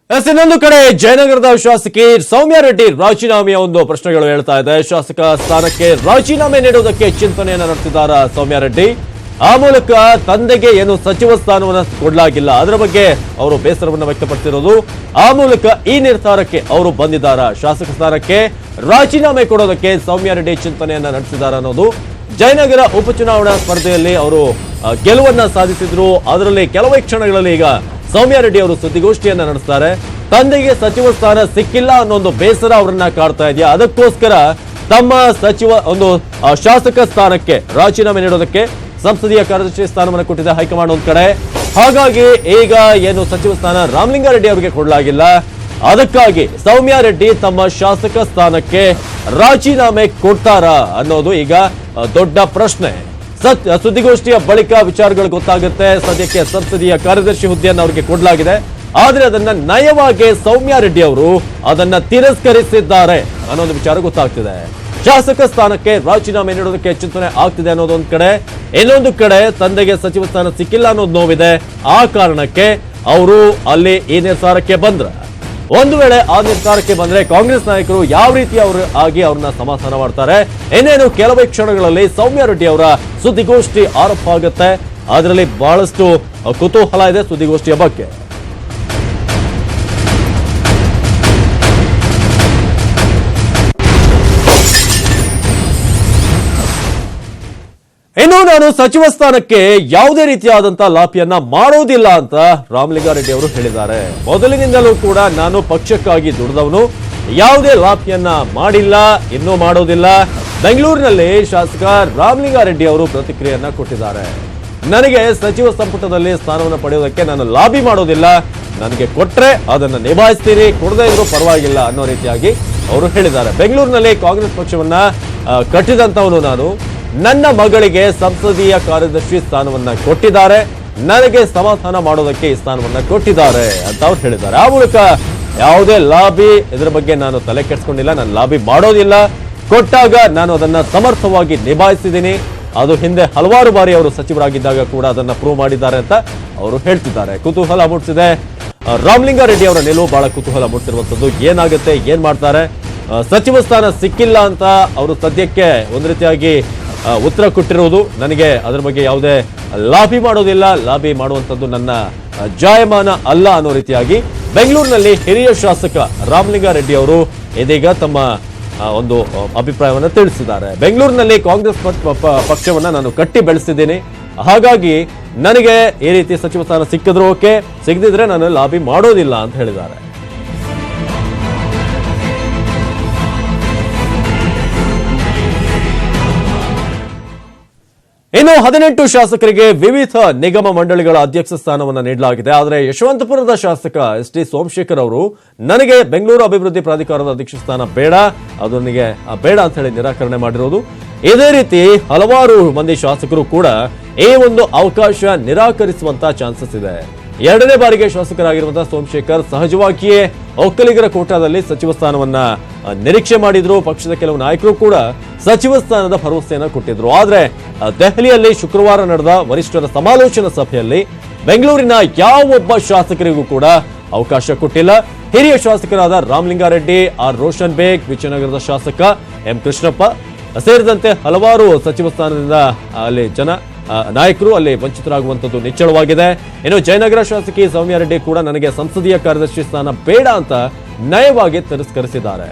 ಇನ್ನೊಂದು ಕಡೆ ಜಯನಗರದ ಶಾಸಕಿ ಸೌಮ್ಯ ರೆಡ್ಡಿ ರಾಜೀನಾಮೆಯ ಒಂದು ಪ್ರಶ್ನೆಗಳು ಹೇಳ್ತಾ ಇದೆ. ಶಾಸಕ ಸ್ಥಾನಕ್ಕೆ ರಾಜೀನಾಮೆ ನೀಡುವುದಕ್ಕೆ ಚಿಂತನೆಯನ್ನು ನಡೆಸಿದ್ದಾರೆ ಸೌಮ್ಯ ರೆಡ್ಡಿ. ಆ ಮೂಲಕ ತಂದೆಗೆ ಏನು ಸಚಿವ ಸ್ಥಾನವನ್ನು ಕೊಡಲಾಗಿಲ್ಲ, ಅದರ ಬಗ್ಗೆ ಅವರು ಬೇಸರವನ್ನು ವ್ಯಕ್ತಪಡಿಸಿರೋದು. ಆ ಮೂಲಕ ಈ ನಿರ್ಧಾರಕ್ಕೆ ಅವರು ಬಂದಿದ್ದಾರೆ. ಶಾಸಕ ಸ್ಥಾನಕ್ಕೆ ರಾಜೀನಾಮೆ ಕೊಡೋದಕ್ಕೆ ಸೌಮ್ಯ ರೆಡ್ಡಿ ಚಿಂತನೆಯನ್ನ ನಡೆಸಿದ್ದಾರೆ ಅನ್ನೋದು. ಜಯನಗರ ಉಪಚುನಾವಣಾ ಸ್ಪರ್ಧೆಯಲ್ಲಿ ಅವರು ಗೆಲುವನ್ನ ಸಾಧಿಸಿದ್ರು. ಅದರಲ್ಲಿ ಕೆಲವೇ ಕ್ಷಣಗಳಲ್ಲಿ ಈಗ ಸೌಮ್ಯ ರೆಡ್ಡಿ ಅವರು ಸುದ್ದಿಗೋಷ್ಠಿಯನ್ನ ನಡೆಸ್ತಾರೆ. ತಂದೆಗೆ ಸಚಿವ ಸ್ಥಾನ ಸಿಕ್ಕಿಲ್ಲ ಅನ್ನೋ ಒಂದು ಬೇಸರ ಅವರನ್ನ ಕಾಡ್ತಾ ಇದೆಯಾ, ಅದಕ್ಕೋಸ್ಕರ ತಮ್ಮ ಶಾಸಕ ಸ್ಥಾನಕ್ಕೆ ರಾಜೀನಾಮೆ ನೀಡೋದಕ್ಕೆ ಸಂಸದೀಯ ಕಾರ್ಯದರ್ಶಿ ಸ್ಥಾನವನ್ನು ಕೊಟ್ಟಿದೆ ಹೈಕಮಾಂಡ್ ಒಂದ್ ಕಡೆ. ಹಾಗಾಗಿ ಈಗ ಏನು ಸಚಿವ ಸ್ಥಾನ ರಾಮಲಿಂಗಾರೆಡ್ಡಿ ಅವರಿಗೆ ಕೊಡಲಾಗಿಲ್ಲ, ಅದಕ್ಕಾಗಿ ಸೌಮ್ಯ ರೆಡ್ಡಿ ತಮ್ಮ ಶಾಸಕ ಸ್ಥಾನಕ್ಕೆ ರಾಜೀನಾಮೆ ಕೊಡ್ತಾರಾ ಅನ್ನೋದು ಈಗ ದೊಡ್ಡ ಪ್ರಶ್ನೆ. ಸುದ್ದಿಗೋಷ್ಠಿಯ ಬಳಿಕ ವಿಚಾರಗಳು ಗೊತ್ತಾಗುತ್ತೆ. ಸದ್ಯಕ್ಕೆ ಸಂಸದೀಯ ಕಾರ್ಯದರ್ಶಿ ಹುದ್ದೆಯನ್ನು ಅವರಿಗೆ ಕೊಡಲಾಗಿದೆ, ಆದ್ರೆ ಅದನ್ನ ನಯವಾಗಿ ಸೌಮ್ಯ ರೆಡ್ಡಿ ಅವರು ಅದನ್ನ ತಿರಸ್ಕರಿಸಿದ್ದಾರೆ ಅನ್ನೋದು ವಿಚಾರ ಗೊತ್ತಾಗ್ತಿದೆ. ಶಾಸಕ ಸ್ಥಾನಕ್ಕೆ ರಾಜೀನಾಮೆ ನೀಡೋದಕ್ಕೆ ಚಿಂತನೆ ಆಗ್ತಿದೆ ಅನ್ನೋದೊಂದು ಕಡೆ, ಇನ್ನೊಂದು ಕಡೆ ತಂದೆಗೆ ಸಚಿವ ಸ್ಥಾನ ಸಿಕ್ಕಿಲ್ಲ ಅನ್ನೋದು ನೋವಿದೆ. ಆ ಕಾರಣಕ್ಕೆ ಅವರು ಅಲ್ಲಿ ಈ ನಿರ್ಧಾರಕ್ಕೆ ಬಂದ್ರ. ಒಂದು ವೇಳೆ ಆ ನಿರ್ಧಾರಕ್ಕೆ ಬಂದ್ರೆ ಕಾಂಗ್ರೆಸ್ ನಾಯಕರು ಯಾವ ರೀತಿ ಅವ್ರನ್ನ ಸಮಾಧಾನ ಮಾಡ್ತಾರೆ, ಇನ್ನೇನು ಕೆಲವೇ ಕ್ಷಣಗಳಲ್ಲಿ ಸೌಮ್ಯ ರೆಡ್ಡಿ ಅವರ ಸುದ್ದಿಗೋಷ್ಠಿ ಆರಂಭ ಆಗುತ್ತೆ. ಅದರಲ್ಲಿ ಬಹಳಷ್ಟು ಕುತೂಹಲ ಇದೆ ಸುದ್ದಿಗೋಷ್ಠಿಯ ಬಗ್ಗೆ. ಇನ್ನು ನಾನು ಸಚಿವ ಸ್ಥಾನಕ್ಕೆ ಯಾವುದೇ ರೀತಿಯಾದಂತಹ ಲಾಭಿಯನ್ನ ಮಾಡೋದಿಲ್ಲ ಅಂತ ರಾಮಲಿಂಗಾರೆಡ್ಡಿ ಅವರು ಹೇಳಿದ್ದಾರೆ. ಮೊದಲಿನಿಂದಲೂ ಕೂಡ ನಾನು ಪಕ್ಷಕ್ಕಾಗಿ ದುಡಿದವನು, ಯಾವುದೇ ಲಾಭಿಯನ್ನ ಮಾಡಿಲ್ಲ, ಇನ್ನೂ ಮಾಡೋದಿಲ್ಲ. ಬೆಂಗಳೂರಿನಲ್ಲಿ ಶಾಸಕ ರಾಮಲಿಂಗಾರೆಡ್ಡಿ ಅವರು ಪ್ರತಿಕ್ರಿಯೆಯನ್ನ ಕೊಟ್ಟಿದ್ದಾರೆ. ನನಗೆ ಸಚಿವ ಸಂಪುಟದಲ್ಲಿ ಸ್ಥಾನವನ್ನು ಪಡೆಯುವುದಕ್ಕೆ ನಾನು ಲಾಬಿ ಮಾಡೋದಿಲ್ಲ, ನನಗೆ ಕೊಟ್ರೆ ಅದನ್ನ ನಿಭಾಯಿಸ್ತೀನಿ, ಕೊಡದೇ ಇದ್ರೂ ಪರವಾಗಿಲ್ಲ ಅನ್ನೋ ರೀತಿಯಾಗಿ ಅವರು ಹೇಳಿದ್ದಾರೆ. ಬೆಂಗಳೂರಿನಲ್ಲಿ ಕಾಂಗ್ರೆಸ್ ಪಕ್ಷವನ್ನ ಕಟ್ಟಿದಂತವನು ನಾನು, ನನ್ನ ಮಗಳಿಗೆ ಸಂಸದೀಯ ಕಾರ್ಯದರ್ಶಿ ಸ್ಥಾನವನ್ನ ಕೊಟ್ಟಿದ್ದಾರೆ, ನನಗೆ ಸಮಾಧಾನ ಮಾಡೋದಕ್ಕೆ ಈ ಸ್ಥಾನವನ್ನ ಕೊಟ್ಟಿದ್ದಾರೆ ಅಂತ ಅವ್ರು ಹೇಳಿದ್ದಾರೆ. ಆ ಮೂಲಕ ಯಾವುದೇ ಲಾಬಿ ಇದರ ಬಗ್ಗೆ ನಾನು ತಲೆ ಕೆಡಿಸ್ಕೊಂಡಿಲ್ಲ, ನಾನು ಲಾಬಿ ಮಾಡೋದಿಲ್ಲ, ಕೊಟ್ಟಾಗ ನಾನು ಅದನ್ನ ಸಮರ್ಥವಾಗಿ ನಿಭಾಯಿಸಿದ್ದೀನಿ. ಅದು ಹಿಂದೆ ಹಲವಾರು ಬಾರಿ ಅವರು ಸಚಿವರಾಗಿದ್ದಾಗ ಕೂಡ ಅದನ್ನ ಪ್ರೂವ್ ಮಾಡಿದ್ದಾರೆ ಅಂತ ಅವರು ಹೇಳ್ತಿದ್ದಾರೆ. ಕುತೂಹಲ ಮೂಡಿಸಿದೆ ರಾಮಲಿಂಗಾರೆಡ್ಡಿ ಅವರ ನಿಲುವು, ಬಹಳ ಕುತೂಹಲ ಮೂಡಿಸಿರುವಂತದ್ದು. ಏನಾಗುತ್ತೆ, ಏನ್ ಮಾಡ್ತಾರೆ, ಸಚಿವ ಸ್ಥಾನ ಸಿಕ್ಕಿಲ್ಲ ಅಂತ ಅವರು ಸದ್ಯಕ್ಕೆ ಒಂದು ರೀತಿಯಾಗಿ ಉತ್ತರ ಕೊಟ್ಟಿರುವುದು. ನನಗೆ ಅದರ ಬಗ್ಗೆ ಯಾವುದೇ ಲಾಬಿ ಮಾಡೋದಿಲ್ಲ, ಲಾಬಿ ಮಾಡುವಂಥದ್ದು ನನ್ನ ಜಾಯಮಾನ ಅಲ್ಲ ಅನ್ನೋ ರೀತಿಯಾಗಿ ಬೆಂಗಳೂರಿನಲ್ಲಿ ಹಿರಿಯ ಶಾಸಕ ರಾಮಲಿಂಗಾರೆಡ್ಡಿ ಅವರು ಇದೀಗ ತಮ್ಮ ಒಂದು ಅಭಿಪ್ರಾಯವನ್ನು ತಿಳಿಸಿದ್ದಾರೆ. ಬೆಂಗಳೂರಿನಲ್ಲಿ ಕಾಂಗ್ರೆಸ್ ಪಕ್ಷವನ್ನ ನಾನು ಕಟ್ಟಿ ಬೆಳೆಸಿದ್ದೀನಿ, ಹಾಗಾಗಿ ನನಗೆ ಈ ರೀತಿ ಸಚಿವ ಸ್ಥಾನ ಸಿಕ್ಕಿದ್ರು ಓಕೆ, ಸಿಗದಿದ್ರೆ ನಾನು ಲಾಬಿ ಮಾಡೋದಿಲ್ಲ ಅಂತ ಹೇಳಿದ್ದಾರೆ. ಇನ್ನು 18 ಶಾಸಕರಿಗೆ ವಿವಿಧ ನಿಗಮ ಮಂಡಳಿಗಳ ಅಧ್ಯಕ್ಷ ಸ್ಥಾನವನ್ನು ನೀಡಲಾಗಿದೆ. ಆದರೆ ಯಶವಂತಪುರದ ಶಾಸಕ ಎಸ್.ಟಿ. ಸೋಮಶೇಖರ್ ಅವರು ನನಗೆ ಬೆಂಗಳೂರು ಅಭಿವೃದ್ಧಿ ಪ್ರಾಧಿಕಾರದ ಅಧ್ಯಕ್ಷ ಸ್ಥಾನ ಬೇಡ, ಅದು ನನಗೆ ಬೇಡ ಅಂತ ಹೇಳಿ ನಿರಾಕರಣೆ ಮಾಡಿರೋದು. ಇದೇ ರೀತಿ ಹಲವಾರು ಮಂದಿ ಶಾಸಕರು ಕೂಡ ಈ ಒಂದು ಅವಕಾಶ ನಿರಾಕರಿಸುವಂತ ಚಾನ್ಸಸ್ ಇದೆ. ಎರಡನೇ ಬಾರಿಗೆ ಶಾಸಕರಾಗಿರುವಂತಹ ಸೋಮಶೇಖರ್ ಸಹಜವಾಗಿಯೇ ಒಕ್ಕಲಿಗರ ಕೋಟಾದಲ್ಲಿ ಸಚಿವ ಸ್ಥಾನವನ್ನ ನಿರೀಕ್ಷೆ ಮಾಡಿದ್ರು. ಪಕ್ಷದ ಕೆಲವು ನಾಯಕರು ಕೂಡ ಸಚಿವ ಸ್ಥಾನದ ಭರವಸೆಯನ್ನ ಕೊಟ್ಟಿದ್ರು. ಆದ್ರೆ ದೆಹಲಿಯಲ್ಲಿ ಶುಕ್ರವಾರ ನಡೆದ ವರಿಷ್ಠರ ಸಮಾಲೋಚನಾ ಸಭೆಯಲ್ಲಿ ಬೆಂಗಳೂರಿನ ಯಾವೊಬ್ಬ ಶಾಸಕರಿಗೂ ಕೂಡ ಅವಕಾಶ ಕೊಟ್ಟಿಲ್ಲ. ಹಿರಿಯ ಶಾಸಕರಾದ ರಾಮಲಿಂಗಾರೆಡ್ಡಿ, ಆರ್ ರೋಷನ್ ಬೇಗ್, ವಿಜಯನಗರದ ಶಾಸಕ ಎಂ ಕೃಷ್ಣಪ್ಪ ಸೇರಿದಂತೆ ಹಲವಾರು ಸಚಿವ ಸ್ಥಾನದಿಂದ ಅಲ್ಲಿ ನಾಯಕರು ಅಲ್ಲಿ ವಂಚಿತರಾಗುವಂತದ್ದು ನಿಚ್ಚಳವಾಗಿದೆ. ಇನ್ನು ಜಯನಗರ ಶಾಸಕಿ ಸೌಮ್ಯ ರೆಡ್ಡಿ ಕೂಡ ನನಗೆ ಸಂಸದೀಯ ಕಾರ್ಯದರ್ಶಿ ಸ್ಥಾನ ಬೇಡ ಅಂತ ನಯವಾಗಿ ತಿರಸ್ಕರಿಸಿದ್ದಾರೆ.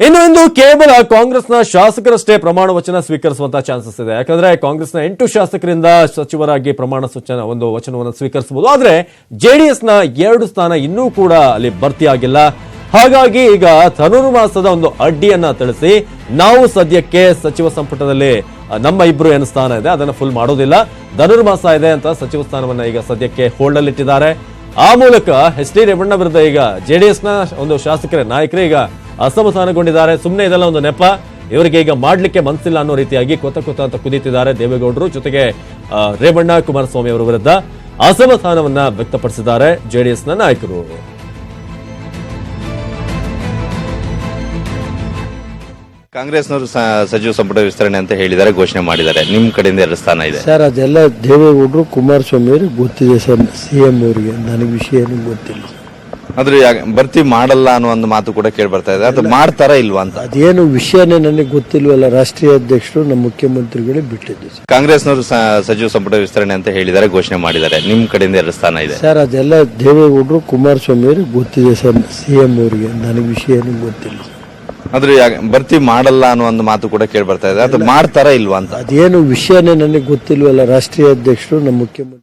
ಇಂದು ಕೇವಲ ಕಾಂಗ್ರೆಸ್ನ ಶಾಸಕರಷ್ಟೇ ಪ್ರಮಾಣ ವಚನ ಸ್ವೀಕರಿಸುವಂತಹ ಚಾನ್ಸಸ್ ಇದೆ. ಯಾಕಂದ್ರೆ ಕಾಂಗ್ರೆಸ್ನ 8 ಶಾಸಕರಿಂದ ಸಚಿವರಾಗಿ ಪ್ರಮಾಣ ವಚನವನ್ನು ಸ್ವೀಕರಿಸಬಹುದು. ಆದ್ರೆ ಜೆಡಿಎಸ್ನ 2 ಸ್ಥಾನ ಇನ್ನೂ ಕೂಡ ಅಲ್ಲಿ ಭರ್ತಿಯಾಗಿಲ್ಲ. ಹಾಗಾಗಿ ಈಗ ಧನುರ್ಮಾಸದ ಒಂದು ಅಡ್ಡಿಯನ್ನ ತಿಳಿಸಿ ನಾವು ಸದ್ಯಕ್ಕೆ ಸಚಿವ ಸಂಪುಟದಲ್ಲಿ ನಮ್ಮ ಇಬ್ರು ಏನು ಸ್ಥಾನ ಇದೆ ಅದನ್ನ ಫುಲ್ ಮಾಡೋದಿಲ್ಲ, ಧನುರ್ಮಾಸ ಇದೆ ಅಂತ ಸಚಿವ ಸ್ಥಾನವನ್ನ ಈಗ ಸದ್ಯಕ್ಕೆ ಹೋಲ್ಡ್ ಅಲ್ಲಿ ಇಟ್ಟಿದ್ದಾರೆ. ಆ ಮೂಲಕ ಎಚ್ ಡಿ ರೇವಣ್ಣ ವಿರುದ್ಧ ಈಗ ಜೆಡಿಎಸ್ನ ಒಂದು ಶಾಸಕರ ನಾಯಕರೇ ಈಗ ಅಸಮಾಧಾನಗೊಂಡಿದ್ದಾರೆ. ಸುಮ್ಮನೆ ಇದೆಲ್ಲ ಒಂದು ನೆಪ, ಇವರಿಗೆ ಈಗ ಮಾಡ್ಲಿಕ್ಕೆ ಮನಸ್ಸಿಲ್ಲ ಅನ್ನೋ ರೀತಿಯಾಗಿ ಕೊತ್ತ ಅಂತ ಕುದೀತಿದ್ದಾರೆ ದೇವೇಗೌಡರು. ಜೊತೆಗೆ ರೇವಣ್ಣ, ಕುಮಾರಸ್ವಾಮಿ ಅವರ ವಿರುದ್ಧ ಅಸಮಾಧಾನವನ್ನ ವ್ಯಕ್ತಪಡಿಸಿದ್ದಾರೆ ಜೆಡಿಎಸ್ನ ನಾಯಕರು. ಕಾಂಗ್ರೆಸ್ನವರು ಸಚಿವ ಸಂಪುಟ ವಿಸ್ತರಣೆ ಅಂತ ಹೇಳಿದ್ದಾರೆ, ಘೋಷಣೆ ಮಾಡಿದ್ದಾರೆ. ನಿಮ್ ಕಡೆಯಿಂದ 2 ಸ್ಥಾನ ಇದೆ ಸರ್. ಅದೆಲ್ಲ ದೇವೇಗೌಡರು ಕುಮಾರಸ್ವಾಮಿ ಅವರಿಗೆ ಗೊತ್ತಿದೆ ಸರ್. CM ಅವರಿಗೆ ನನಗೆ ವಿಷಯ ಏನು ಗೊತ್ತಿಲ್ಲ. ಆದ್ರೆ ಭರ್ತಿ ಮಾಡಲ್ಲ ಅನ್ನೋ ಒಂದು ಮಾತು ಕೂಡ ಕೇಳಿ ಬರ್ತಾ ಇದೆ. ಅದು ಮಾಡ್ತಾರ ಇಲ್ವಾ ಅಂತ ಅದೇನು ವಿಷಯನೇ ನನಗೆ ಗೊತ್ತಿಲ್ವಲ್ಲ. ರಾಷ್ಟ್ರೀಯ ಅಧ್ಯಕ್ಷರು ನಮ್ಮ ಮುಖ್ಯಮಂತ್ರಿಗಳೇ ಬಿಟ್ಟಿದ್ದು ಸರ್. ಕಾಂಗ್ರೆಸ್ನವರು ಸಚಿವ ಸಂಪುಟ ವಿಸ್ತರಣೆ ಅಂತ ಹೇಳಿದ್ದಾರೆ, ಘೋಷಣೆ ಮಾಡಿದ್ದಾರೆ. ನಿಮ್ ಕಡೆಯಿಂದ 2 ಸ್ಥಾನ ಇದೆ ಸರ್. ಅದೆಲ್ಲ ದೇವೇಗೌಡರು ಕುಮಾರಸ್ವಾಮಿ ಅವರಿಗೆ ಗೊತ್ತಿದೆ ಸರ್. CM ಅವರಿಗೆ ನನಗೆ ವಿಷಯ ಏನು ಗೊತ್ತಿಲ್ಲ. ಆದ್ರೆ ಭರ್ತಿ ಮಾಡಲ್ಲ ಅನ್ನೋ ಒಂದು ಮಾತು ಕೂಡ ಕೇಳಿ ಬರ್ತಾ ಇದೆ. ಅದು ಮಾಡ್ತಾರ ಇಲ್ವಾ ಅಂತ ಅದೇನು ವಿಷಯನೇ ನನಗೆ ಗೊತ್ತಿಲ್ವಲ್ಲ. ರಾಷ್ಟ್ರೀಯ ಅಧ್ಯಕ್ಷರು ನಮ್ಮ ಮುಖ್ಯಮಂತ್ರಿ